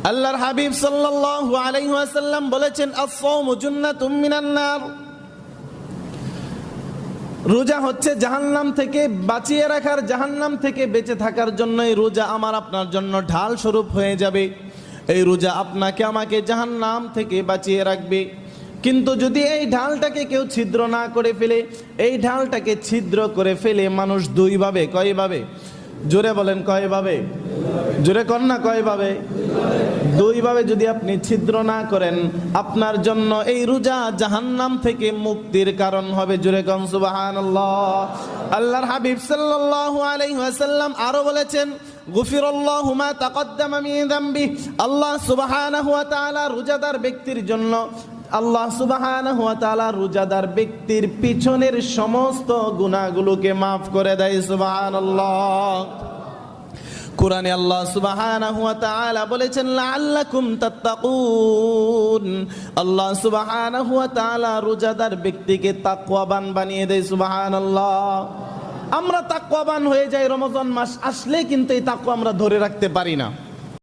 আল্লাহর হাবিব সাল্লাল্লাহু আলাইহি ওয়াসাল্লাম বলেছেন, আস-সাওমু জুন্নাতুম মিনান নার। রোজা হচ্ছে জাহান্নাম থেকে বাঁচিয়ে রাখার, জাহান্নাম থেকে বেঁচে থাকার জন্যই রোজা আমার আপনার জন্য ঢাল স্বরূপ হয়ে যাবে। এই রোজা আপনাকে আমাকে জাহান্নাম থেকে বাঁচিয়ে রাখবে। কিন্তু যদি এই ঢালটাকে কেউ ছিদ্র না করে ফেলে, এই ঢালটাকে ছিদ্র করে ফেলে মানুষ দুইভাবে, কয়ভাবে? জোরে বলেন কয়ভাবে? জোরে কর না, কয়ভাবে? দুইভাবে যদি আপনি ছিদ্র না করেন, আপনার জন্য এই রোজা জাহান্নাম থেকে মুক্তির কারণ হবে। জোরে কোন সুবহানাল্লাহ। আল্লাহর হাবিব সাল্লাল্লাহু আলাইহি ওয়াসাল্লাম আরো বলেছেন, গুফিরাল্লাহু মা তাকদ্দামা মিন যামবি। আল্লাহ সুবহানাহু ওয়া তাআলা রোজাদার ব্যক্তির জন্য, আল্লাহ সুবহানাহু ওয়া তাআলা রোজাদার ব্যক্তির পিছনের সমস্ত গুনাহগুলোকে মাফ করে দেয়। সুবহানাল্লাহ। কোরআনে আল্লাহ সুবহানাহু ওয়া তাআলা বলেছেন, লাআল্লাকুম তাত্তাকুন। আল্লাহ সুবহানাহু ওয়া তাআলা রোজাদার ব্যক্তিকে তাকওয়াবান বানিয়ে দেয়। সুবহানাল্লাহ। আমরা তাকওয়াবান হয়ে যাই রমজান মাস আসলে, কিন্তু এই তাকওয়া আমরা ধরে রাখতে পারি না।